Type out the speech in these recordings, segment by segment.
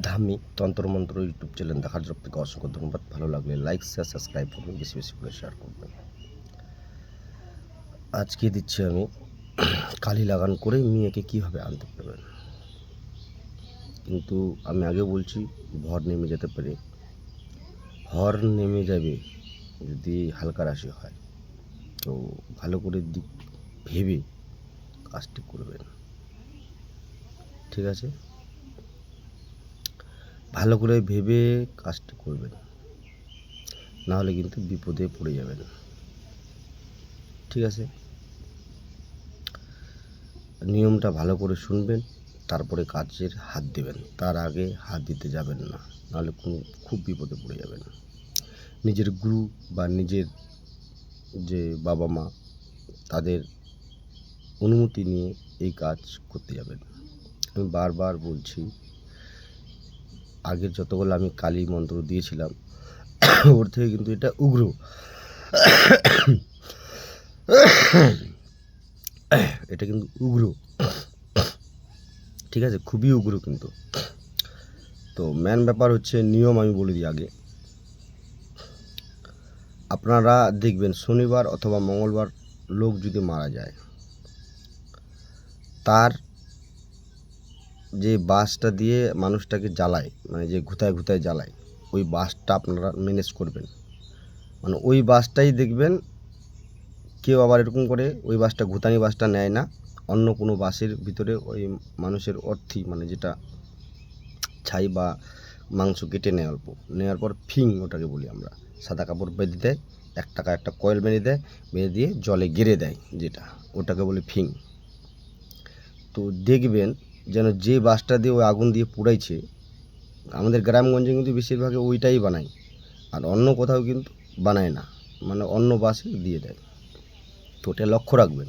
ধামি তন্ত্রমন্ত্র YouTube channel দেখার জন্য আপনাকে অসংখ্য ধন্যবাদ। ভালো লাগলে লাইক শেয়ার সাবস্ক্রাইব করবেন, বেশি বেশি করে শেয়ার করবেন। আজকে দিচ্ছি আমি কালি লাগান করে মেয়েকে কীভাবে আনতে পারবেন। কিন্তু আমি আগে বলছি ভর নেমে যেতে পারে, হর নেমে যাবে যদি হালকা রাশি হয়। তো ভালো করে দিক ভেবে কাজটি করবেন, ঠিক আছে? ভালো করে ভেবে কাজটি করবেন, নাহলে কিন্তু বিপদে পড়ে যাবেন, ঠিক আছে? নিয়মটা ভালো করে শুনবেন, তারপরে কাজের হাত দেবেন। তার আগে হাত দিতে যাবেন না, নাহলে খুব বিপদে পড়ে যাবেন। নিজের গুরু বা নিজের যে বাবা মা, তাদের অনুমতি নিয়ে এই কাজ করতে যাবেন। আমি বারবার বলছি, আগের যতগুলো আমি কালী মন্ত্র দিয়েছিলাম ওর থেকে কিন্তু এটা উগ্র, এটা কিন্তু উগ্র, ঠিক আছে? খুবই উগ্র কিন্তু। তো মেন ব্যাপার হচ্ছে নিয়ম আমি বলে দিই আগে। আপনারা দেখবেন শনিবার অথবা মঙ্গলবার লোক যদি মারা যায়, তার যে বাঁশটা দিয়ে মানুষটাকে জ্বালায়, মানে যে ঘুতায় ঘুতায় জ্বালায়, ওই বাঁশটা আপনারা ম্যানেজ করবেন। মানে ওই বাঁশটাই দেখবেন, কেউ আবার এরকম করে ওই বাঁশটা ঘুতানি বাঁশটা নেয় না, অন্য কোনো বাঁশের ভিতরে ওই মানুষের অর্থি, মানে যেটা ছাই বা মাংস কেটে নেয় অল্প, নেওয়ার পর ফিং ওটাকে বলি আমরা, সাদা কাপড় বেঁধে দেয়, 1 টাকা একটা কয়েল বেঁধে দেয়, বেঁধে দিয়ে জলে গেড়ে দেয়, যেটা ওটাকে বলি ফিং। তো দেখবেন যেন যে বাঁশটা দিয়ে ওই আগুন দিয়ে পুড়াইছে, আমাদের গ্রামগঞ্জে কিন্তু বেশিরভাগে ওইটাই বানায়, আর অন্য কোথাও কিন্তু বানায় না, মানে অন্য বাঁশে দিয়ে দেয়। তো ওটা লক্ষ্য রাখবেন।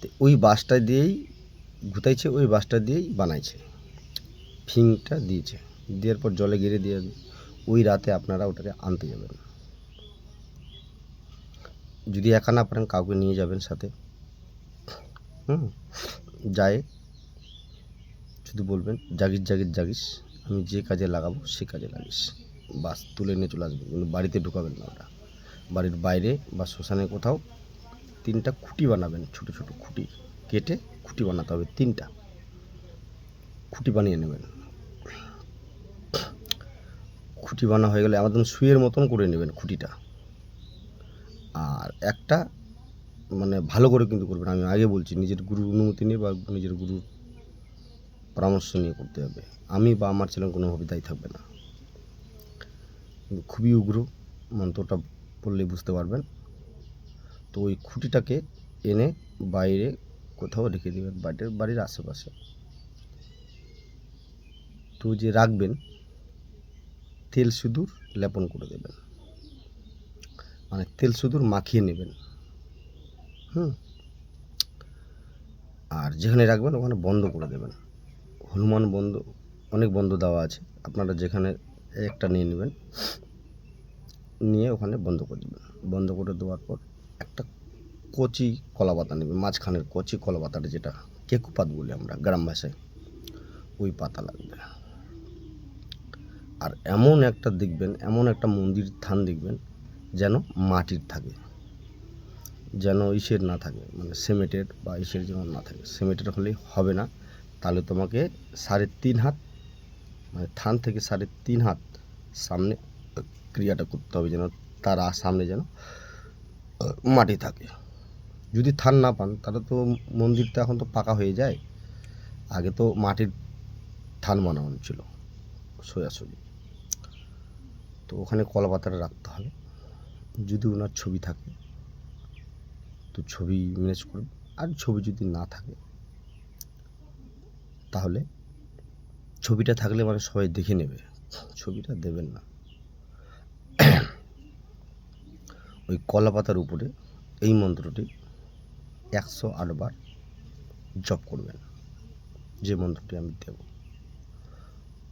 তো ওই বাঁশটা দিয়েই ঘুতাইছে, ওই বাঁশটা দিয়েই বানাইছে, ফিংটা দিয়েছে, দেওয়ার পর জলে গেড়ে দিয়ে ওই রাতে আপনারা ওটাকে আনতে যাবেন। যদি একা না পারেন কাউকে নিয়ে যাবেন সাথে, যায় শুধু বলবেন জাগিস জাগিস জাগিস, আমি যে কাজে লাগাবো সে কাজে লাগিস, বাস তুলে নিয়ে চলে আসবেন। কিন্তু বাড়িতে ঢুকাবেন না ওটা, বাড়ির বাইরে বা শ্মশানে কোথাও 3টা খুঁটি বানাবেন, ছোটো ছোটো খুঁটি কেটে খুঁটি বানাতে হবে, 3টা খুঁটি বানিয়ে নেবেন। খুঁটি বানা হয়ে গেলে আমাদের সুইয়ের মতন করে নেবেন খুঁটিটা, আর একটা মানে ভালো করে কিন্তু করবেন। আমি আগে বলছি নিজের গুরুর অনুমতি নিয়ে বা নিজের গুরুর পরামর্শ নিয়ে করতে হবে। আমি বা আমার ছেলে কোনোভাবে দায়ী থাকবে না। খুবই উগ্র, মন্ত্রটা পড়লে বুঝতে পারবেন। তো ওই খুঁটিটাকে এনে বাইরে কোথাও রেখে দেবেন, বাড়ির আশেপাশে। তো যে রাখবেন, তেল সিঁদুর লেপন করে দেবেন, মানে তেল সিঁদুর মাখিয়ে নেবেন। আর যেখানে রাখবেন ওখানে বন্ধ করে দেবেন, হনুমান বন্ধ, অনেক বন্ধ দেওয়া আছে, আপনারা যেখানে একটা নিয়ে নেবেন, নিয়ে ওখানে বন্ধ করে দেবেন। বন্ধ করে দেওয়ার পর একটা কচি কলা পাতা নেবেন, মাঝখানের কচি কলা পাতাটা, যেটা কেকুপাত বলি আমরা গ্রাম ভাষায়, ওই পাতা লাগবে। আর এমন একটা দেখবেন, এমন একটা মন্দির থান দেখবেন যেন মাটির থাকে, যেন ইসের না থাকে, মানে সিমেন্টের বা ইসের যেন না থাকে। সিমেন্টের হলেই হবে না, তাহলে তোমাকে 3.5 হাত, মানে থান থেকে 3.5 হাত সামনে ক্রিয়াটা করতে হবে, যেন তার সামনে যেন মাটি থাকে। যদি থান না পান তাহলে তো মন্দিরটা এখন তো পাকা হয়ে যায়, আগে তো মাটির থান বানানো ছিল সোজাসুজি। তো ওখানে কলা পাতাটা রাখতে হবে। যদি ওনার ছবি থাকে তো ছবি ম্যানেজ করবে, আর ছবি যদি না থাকে তাহলে ছবিটা থাকলে মানে সবাই দেখে নেবে, ছবিটা দেবেন না। ওই কলা পাতার উপরে এই মন্ত্রটি 108 বার জপ করবেন, যে মন্ত্রটি আমি দেব।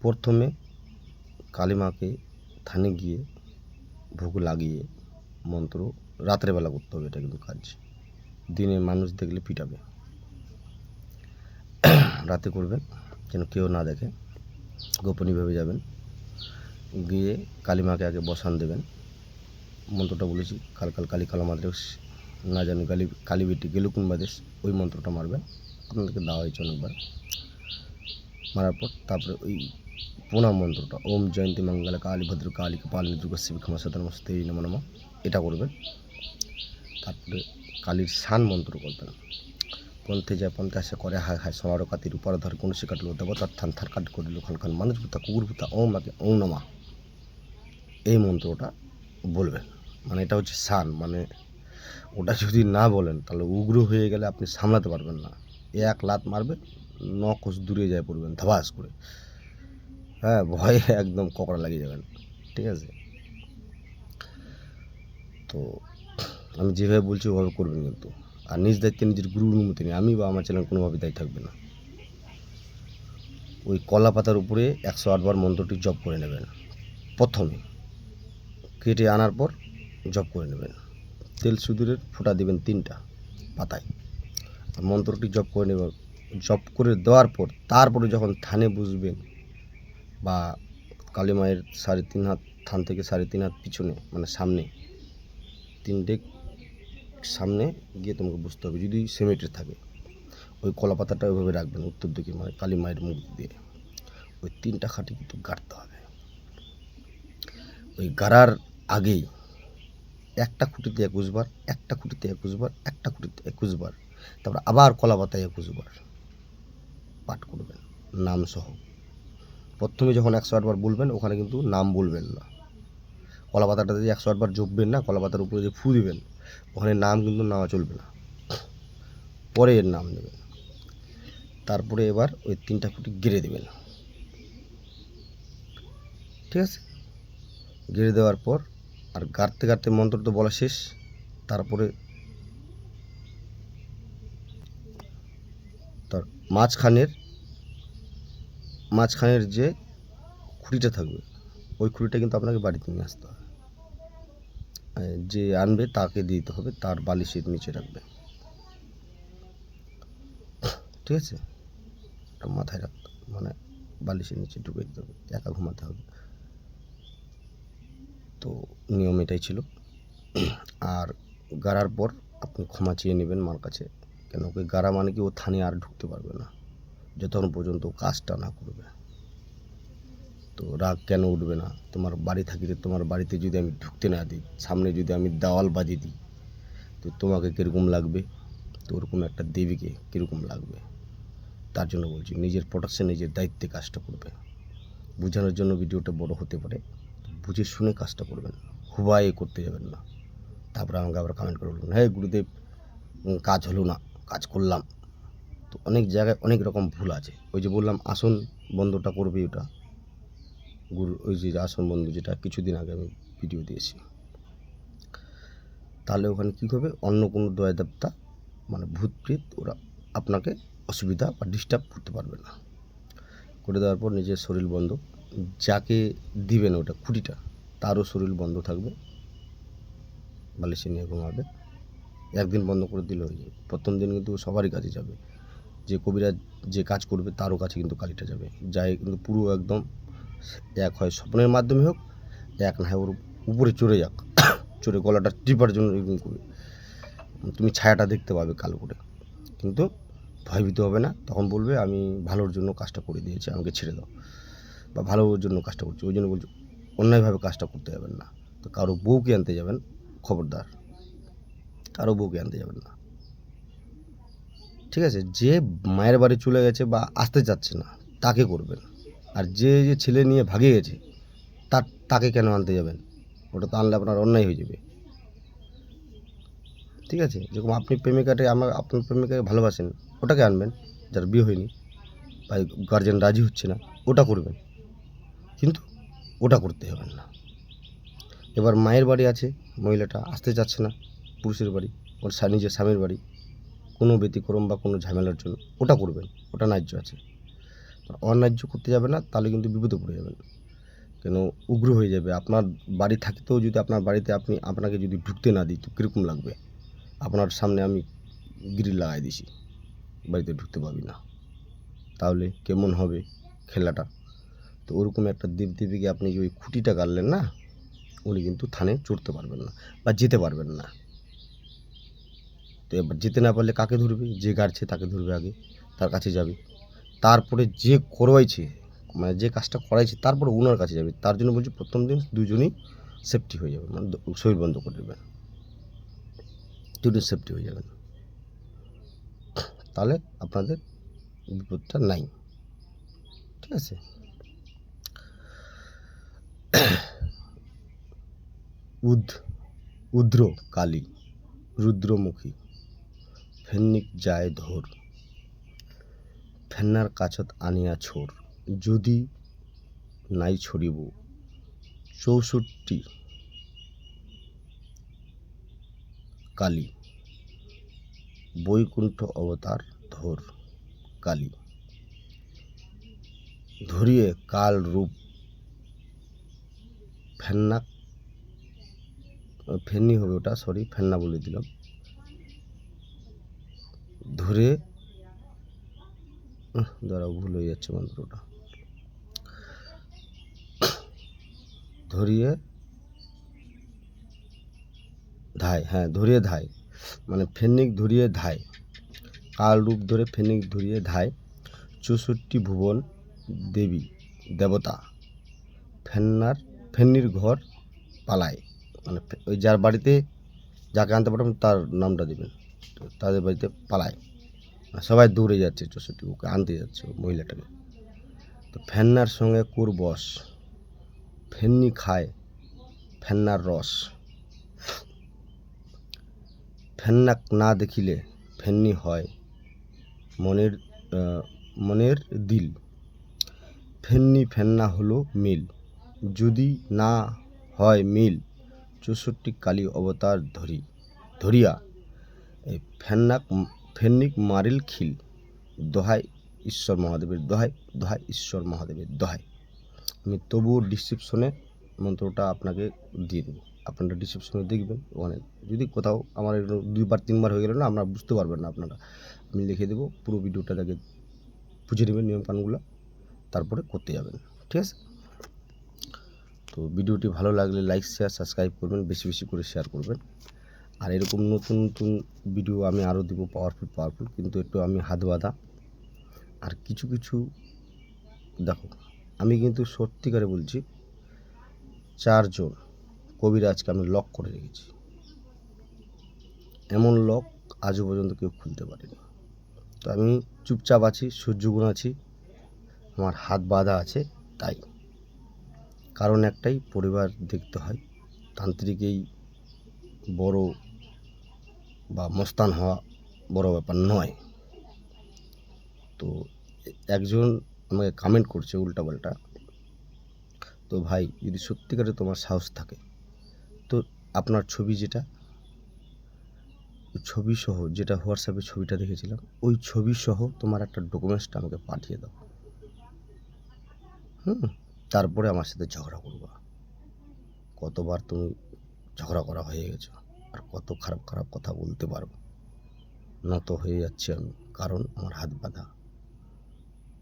প্রথমে কালীমাকে থানে গিয়ে ভোগ লাগিয়ে মন্ত্র রাত্রেবেলা করতে হবে, এটা কিন্তু কাজ, দিনে মানুষ দেখলে পিটাবে। রাতে করবেন যেন কেউ না দেখে। গোপনীয়ভাবে যাবেন, গিয়ে কালিমাকে আগে বসান দেবেন। মন্ত্রটা বলেছি, কাল কাল কালী কালামাদেশ না জানি কালী কালী বেটি গেলুকুন বাদেশ, ওই মন্ত্রটা মারবেন। আপনাদেরকে দেওয়া হয়েছে অনেকবার। মারার পর তারপরে ওই প্রণাম মন্ত্রটা, ওম জয়ন্তী মঙ্গলা কালী ভদ্র কালী কপালিনী দুর্গা শিবী ক্ষমা সাধারণ মস্তে নমঃ নমঃ, এটা করবেন। তারপরে কালীর শান মন্ত্র করবেন। পন্থে যায় পন্থে আসে করে হায় হায় সমারো কাতির উপর ধর কোন সে কাটলো দেবতার থান থার কাট করিল খান খান মানুষ ভূতা কুকুর ভূতা ওম আগে ওম নমা, এই মন্ত্রটা বলবেন। মানে এটা হচ্ছে শান, মানে ওটা যদি না বলেন তাহলে উগ্র হয়ে গেলে আপনি সামলাতে পারবেন না। এক লাত মারবেন, 9 কোষ দূরে যায় পড়বেন ধাবাস করে, হ্যাঁ, ভয়ে একদম ককড়া লাগিয়ে যাবেন। ঠিক আছে, তো আমি যেভাবে বলছি ওভাবে করবেন কিন্তু। আর নিজ দায়িত্বে নিজের গুরুর অনুমতি নেই, আমি বা আমার চ্যানেল কোনোভাবে দায়ী থাকবে না। ওই কলা পাতার উপরে 108 বার মন্ত্রটি জপ করে নেবেন। প্রথমে কেটে আনার পর জপ করে নেবেন। তেল সিঁদুরের ফোঁটা দেবেন 3টা পাতায়, আর মন্ত্রটি জপ করে নেবেন। জপ করে দেওয়ার পর তারপরে যখন থানে বসবেন বা কালী মায়ের 3.5 হাত থান থেকে 3.5 হাত পিছনে, মানে সামনে 3টে সামনে গিয়ে তোমাকে বুঝতে হবে, যদি সিমেন্টের থাকে ওই কলা পাতাটা ওইভাবে রাখবেন উত্তর দিকে, মানে কালী মায়ের মুখ দিয়ে। ওই 3টা খাঁটি কিন্তু গাড়তে হবে। ওই গাড়ার আগেই একটা খুঁটিতে 21 বার, একটা খুঁটিতে 21 বার, একটা খুঁটিতে 21 বার, তারপর আবার কলা পাতায় 21 বার পাঠ করবেন নাম সহ। প্রথমে যখন 108 বার বলবেন ওখানে কিন্তু নাম বলবেন না। কলা পাতাটাতে যে 108 বার জপবেন না, কলা পাতার উপরে যে ফু দিবেন ওখানে নাম কিন্তু নেওয়া চলবে না, পরে এর নাম নেবেন। তারপরে এবার ওই 3টা খুঁটি গেড়ে দেবেন। ঠিক আছে, গেড়ে দেওয়ার পর আর গাড়তে গাড়তে মন্ত্র তো বলা শেষ। তারপরে তার মাঝখানের যে খুঁটিটা থাকবে ওই খুঁটিটা কিন্তু আপনাকে বাড়িতে নিয়ে আসতে হবে। যে আনবে তাকে দিতে হবে, তার বালিশের নিচে রাখবে। ঠিক আছে, এটা মাথায় রাখতে হবে, মানে বালিশের নিচে ঢুকে দিতে হবে, একা ঘুমাতে হবে। তো নিয়ম এটাই ছিল। আর গাড়ার পর আপনি ক্ষমা চেয়ে নেবেন মার কাছে, কেন ওই গাড়া মানে কি ও থানে আর ঢুকতে পারবে না যতক্ষণ পর্যন্ত কাজটা না করবে। তো রাগ কেন উঠবে না, তোমার বাড়ি থাকিতে তোমার বাড়িতে যদি আমি ঢুকতে না দিই, সামনে যদি আমি দেওয়াল বাজিয়ে দিই, তো তোমাকে কীরকম লাগবে, তো ওরকম একটা দেবীকে কীরকম লাগবে। তার জন্য বলছি নিজের প্রোটেকশন নিজের দায়িত্বে কাজটা করবে। বোঝানোর জন্য ভিডিওটা বড় হতে পারে, বুঝে শুনে কাজটা করবেন, হুবায়ে করতে যাবেন না। তারপরে আমাকে আবার কমেন্ট করে বলবেন হ্যাঁ গুরুদেব কাজ হলো না, কাজ করলাম। তো অনেক জায়গায় অনেক রকম ভুল আছে। ওই যে বললাম আসন বন্ধটা করবে, ওটা গুরু ওই যে আসন বন্ধু যেটা কিছুদিন আগে আমি ভিডিও দিয়েছি, তাহলে ওখানে কী হবে, অন্য কোনো দয়া দেবতা মানে ভূত প্রেত ওরা আপনাকে অসুবিধা বা ডিস্টার্ব করতে পারবে না। করে দেওয়ার পর নিজের শরীর বন্ধ, যাকে দিবেন ওটা খুঁটিটা তারও শরীর বন্ধ থাকবে, বালিশে নিয়ে ঘুমাবে। একদিন বন্ধ করে দিলে হয়ে যাবে। প্রথম দিন কিন্তু সবারই কাছে যাবে, যে কবিরাজ যে কাজ করবে তারও কাছে কিন্তু কালিটা যাবে, যাই কিন্তু পুরো একদম এক হয় স্বপ্নের মাধ্যমে হোক, এক না হয় ওর উপরে চড়ে যাক, চড়ে গলাটা টিপার জন্য এরকম করবে, তুমি ছায়াটা দেখতে পাবে কালো করে, কিন্তু ভয়ভীত হবে না। তখন বলবে আমি ভালোর জন্য কাজটা করে দিয়েছি, আমাকে ছেড়ে দাও, বা ভালোর জন্য কাজটা করছি। ওই জন্য বলছি অন্যায়ভাবে কাজটা করতে যাবেন না। তো কারো বউকে আনতে যাবেন, খবরদার কারো বউকে আনতে যাবেন না। ঠিক আছে, যে মায়ের বাড়ি চলে গেছে বা আসতে চাচ্ছে না তাকে করবেন। আর যে যে ছেলে নিয়ে ভাগে গেছে তাকে কেন আনতে যাবেন, ওটা তো আনলে আপনার অন্যায় হয়ে যাবে। ঠিক আছে, যেরকম আপনি আপনার প্রেমিকাকে ভালোবাসেন, ওটাকে আনবেন যার বিয়ে হয়নি বা গার্জেন রাজি হচ্ছে না, ওটা করবেন, কিন্তু ওটা করতে হবেন না। এবার মায়ের বাড়ি আছে, মহিলাটা আসতে চাচ্ছে না পুরুষের বাড়ি, ওর নিজের স্বামীর বাড়ি, কোনো ব্যতিক্রম বা কোনো ঝামেলার জন্য ওটা করবেন, ওটা ন্যায্য আছে। অন্যায্য করতে যাবে না, তাহলে কিন্তু বিপদে পড়ে যাবেন। কেন উগ্র হয়ে যাবে। আপনার বাড়ি থাকতেও যদি আপনার বাড়িতে আপনাকে যদি ঢুকতে না দিই তো কীরকম লাগবে। আপনার সামনে আমি গ্রিল লাগাই দিছি, বাড়িতে ঢুকতে পারবি না, তাহলে কেমন হবে খেলাটা। তো ওরকম একটা দেবদেবীকে আপনি যে ওই খুঁটিটা গাড়লেন না, উনি কিন্তু থানে চড়তে পারবেন না বা যেতে পারবেন না। তো এবার যেতে না পারলে কাকে ধরবে? যে গাড়ছে তাকে ধরবে আগে, তার কাছে যাবে, তারপরে যে করবাইছে মানে যে কাজটা করাইছে তারপরে ওনার কাছে যাবে। তার জন্য বলছি প্রথম দিন দুজনই সেফটি হয়ে যাবে, মানে শরীর বন্ধ করে দেবেন, দুজন সেফটি হয়ে যাবেন, তাহলে আপনাদের বিপদটা নাই। ঠিক আছে? উদ্র কালী, রুদ্রমুখী, ফেন্নিক যায় ধর, ফেন্নার কাছত আনিয়া ছোর, যদি নাই ছড়িব 64 কালী, বৈকুণ্ঠ অবতার ধর কালী, ধরিয়ে কাল রূপ ফেন্না, ফেন্নি হবে ওটা, সরি ফেন্না বলে দিলাম, ধরে দাঁড়াও ভুল হয়ে যাচ্ছে মন্ত্রটা, ধরিয়ে ধায়, হ্যাঁ ধরিয়ে ধায়, মানে ফেন্নিক ধরিয়ে ধায়, কাল রূপ ধরে ফেন্নিক ধরিয়ে ধায়, 64 ভুবন দেবী দেবতা ফেন্নির ঘর পালায়, মানে ওই যার বাড়িতে যাকে আনতে পারবেন তার নামটা দেবেন, তো তাদের বাড়িতে পালায়, সবাই দৌড়ে যাচ্ছে 64, ওকে আনতে যাচ্ছে মহিলাটাকে। তো ফেন্নার সঙ্গে কুর বস, ফেন্নি খায় ফেন্নার রস, ফেন্নাক না দেখিলে ফেন্নি হয় মনের মনের দিল, ফেন্নি ফেন্না হলো মিল, যদি না হয় মিল 64 কালী অবতার ধরিয়া এই ফেন্নিক মারিল খিল, দোহাই ঈশ্বর মহাদেবের দোহাই, দোহাই ঈশ্বর মহাদেবের দোহাই। আমি তবুও ডিসক্রিপশনে মন্ত্রটা আপনাকে দিয়ে দেবো, আপনারা ডিসক্রিপশনে দেখবেন, ওখানে যদি কোথাও আমার 2বার 3বার হয়ে গেলে না আপনারা বুঝতে পারবেন না, আপনারা আমি লিখে দেবো, পুরো ভিডিওটা দেখে বুঝে নেবেন নিয়মকানুনগুলো, তারপরে করতে যাবেন। ঠিক আছে? তো ভিডিওটি ভালো লাগলে লাইক শেয়ার সাবস্ক্রাইব করবেন, বেশি বেশি করে শেয়ার করবেন। আর এরকম নতুন নতুন ভিডিও আমি আরও দেবো, পাওয়ারফুল, কিন্তু একটু আমি হাত বাঁধা। আর কিছু দেখো, আমি কিন্তু সত্যিকারে বলছি 4 জন কবিরাজকে আমি লক করে রেখেছি, এমন লক আজও পর্যন্ত কেউ খুলতে পারেনি। তো আমি চুপচাপ আছি, সূর্যগুণ আছি, আমার হাত বাঁধা আছে, তাই কারণ একটাই, পরিবার দেখতে হয়, তান্ত্রিকেই বড় বা মস্তান হওয়া বড় ব্যাপার নয়। তো একজন আমাকে কমেন্ট করছে উল্টাপাল্টা, তো ভাই যদি সত্যিকারে তোমার সাহস থাকে তো আপনার ছবি ছবি সহ যেটা হোয়াটসঅ্যাপে ছবিটা দেখেছিলাম, ওই ছবি সহ তোমার একটা ডকুমেন্টসটা আমাকে পাঠিয়ে দাও, তারপরে আমার সাথে ঝগড়া করবা। কতবার তুমি ঝগড়া করা হয়ে গেছো, আর কত খারাপ খারাপ কথা বলতে পারবো, নত হয়ে যাচ্ছে আমি, কারণ আমার হাত বাঁধা।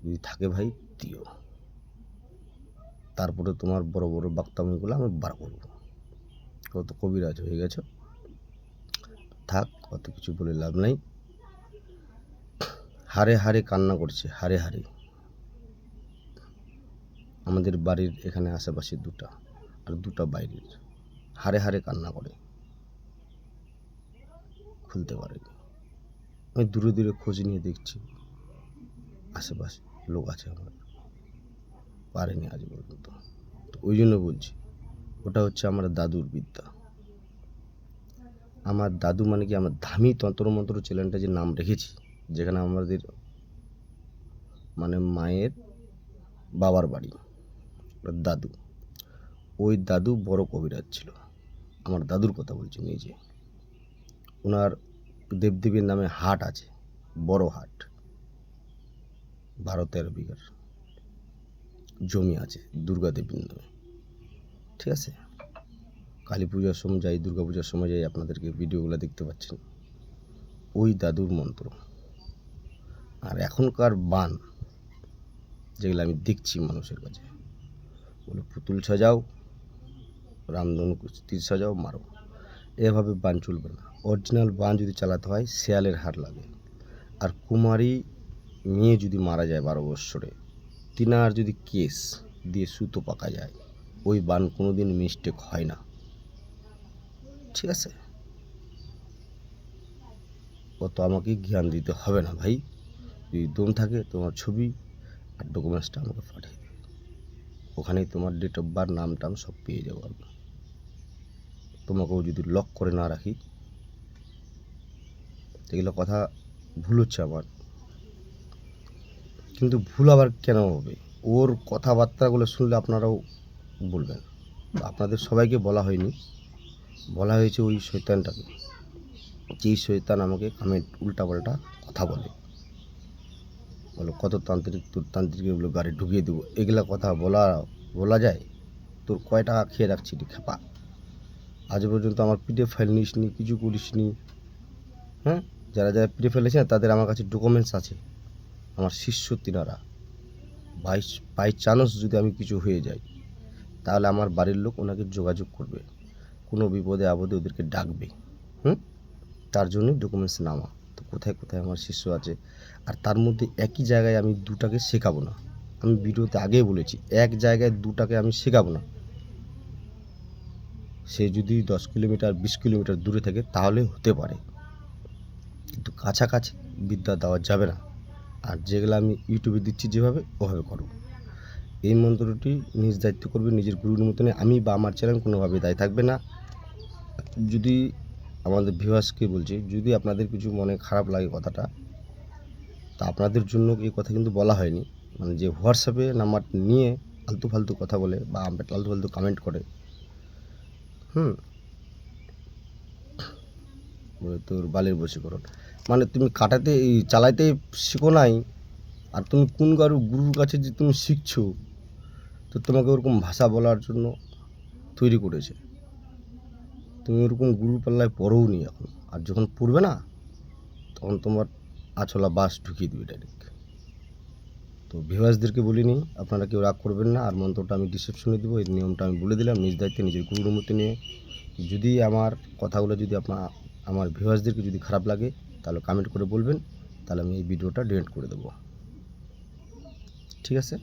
যদি থাকে ভাই দিও, তারপরে তোমার বড় বড় বাক্তামিগুলো আমি বার করবো। কত কবিরাজ হয়ে গেছো, থাক, কত কিছু বলে লাভ নাই। হারে হারে কান্না করছে, হারে হারে আমাদের বাড়ির এখানে আশেপাশে 2টা, আর 2টা বাইরের, হারে হারে কান্না করে, খুলতে পারেনি। আমি দূরে দূরে খোঁজ নিয়ে দেখছি, আশেপাশে লোক আছে আমার, পারেনি আজ পর্যন্ত। তো ওই জন্য বলছি, ওটা হচ্ছে আমার দাদুর বিদ্যা। আমার দাদু মানে কি, আমার ধামি তন্ত্রমন্ত্র চ্যানেলটা যে নাম রেখেছি, যেখানে আমাদের মানে মায়ের বাবার বাড়ি, দাদু, ওই দাদু বড় কবিরাজ ছিল। আমার দাদুর কথা বলছি নিজে, ওনার দেবদেবীর নামে হাট আছে, বড় হাট, 12-13 বিঘার জমি আছে দুর্গা দেবীর নামে। ঠিক আছে? কালী পূজার সময় যাই, দুর্গা পূজার সময় যাই, আপনাদেরকে ভিডিওগুলো দেখতে পাচ্ছেন, ওই দাদুর মন্ত্র। আর এখনকার বান যেগুলো আমি দেখছি মানুষের কাছে, বলে পুতুল সাজাও, রামধনু তীর সাজাও, মারো। এভাবে বান চলবে না। অরিজিনাল বান যদি চালাতে হয় শেয়ালের হাড় লাগে। আর কুমারী মেয়ে যদি মারা যায় 12 বৎসরে, তিনার যদি কেস দিয়ে সুতো পাকা যায়, ওই বান কোনো দিন মিস্টেক হয় না। ঠিক আছে, অত আমাকে জ্ঞান দিতে হবে না ভাই। যদি দম থাকে তোমার ছবি আর ডকুমেন্টসটা আমাকে পাঠিয়ে দেবে, ওখানেই তোমার ডেট অফ বার্থ, নাম টাম সব পেয়ে যাবো আমি। তোমাকেও যদি লক করে না রাখি, এগুলো কথা ভুল হচ্ছে আমার। কিন্তু ভুল আবার কেন হবে? ওর কথাবার্তাগুলো শুনলে আপনারাও বলবেন। আপনাদের সবাইকে বলা হয়নি, বলা হয়েছে ওই শয়তানটাকে। যেই শয়তান আমাকে কমেন্ট উল্টাপাল্টা কথা বলে, বলো কত তান্ত্রিক, তোর তান্ত্রিকের বলে গাড়ি ঢুকিয়ে দেবো, এগুলা কথা বলা যায়? তোর কয় টাকা খেয়ে রাখছি রে খেপা? আজ পর্যন্ত আমার পিডিএফ ফাইল নিসনি, কিছু করিসনি। হ্যাঁ, যারা যারা পিডিএফ ফেলেছে তাদের আমার কাছে ডকুমেন্টস আছে। আমার শিষ্য তিনারা। বাই চান্স যদি আমি কিছু হয়ে যাই, তাহলে আমার বাড়ির লোক ওনাকে যোগাযোগ করবে, কোনো বিপদে আপদে ওদেরকে ডাকবে। তার জন্যই ডকুমেন্টস নামা। তো কোথায় কোথায় আমার শিষ্য আছে, আর তার মধ্যে একই জায়গায় আমি দুটাকে শেখাবো না। আমি ভিডিওতে আগেই বলেছি, এক জায়গায় দুটাকে আমি শেখাবো না। সে যদি 10 কিলোমিটার 20 কিলোমিটার দূরে থাকে তাহলে হতে পারে, কিন্তু কাছাকাছি বিদ্যা দেওয়া যাবে না। আর যেগুলো আমি ইউটিউবে দিচ্ছি যেভাবে, ওভাবে করো। এই মন্ত্রটি নিজ দায়িত্ব করবে, নিজের গুরুর মতনে। আমি বা আমার চ্যানেল কোনোভাবে দায়ী থাকবে না। যদি আমাদের ভিউয়ার্সকে বলছি, যদি আপনাদের কিছু মনে খারাপ লাগে কথাটা, তা আপনাদের জন্য এই কথা কিন্তু বলা হয়নি। মানে যে হোয়াটসঅ্যাপে নাম্বার নিয়ে ফালতু ফালতু কথা বলে বা ফালতু ফালতু কমেন্ট করে, তোর বালের বশীকরণ, মানে তুমি কাটাতে চালাইতে শিখো নাই, আর তুমি কোন গুরুর কাছে যে তুমি শিখছো, তো তোমাকে ওরকম ভাষা বলার জন্য তৈরি করেছে। তুমি ওরকম গুরুর পাল্লায় পড়োও নি এখন, আর যখন পড়বে না তখন তোমার আছলা বাস ঢুকিয়ে দেবে ডাইরেক্ট। তো ভিউয়ার্সদেরকে বলিনি, আপনারা কেউ রাগ করবেন না। আর মন্ত্রটা আমি ডিসক্রিপশনে দেবো, এই নিয়মটা আমি বলে দিলাম নিজ দায়িত্বে নিজের গুরুর মতো নিয়ে। যদি আমার কথাগুলো যদি আমার ভিউয়ার্সদেরকে যদি খারাপ লাগে, তাহলে কমেন্ট করে বলবেন, তাহলে আমি এই ভিডিওটা ডিলিট করে দেবো। ঠিক আছে।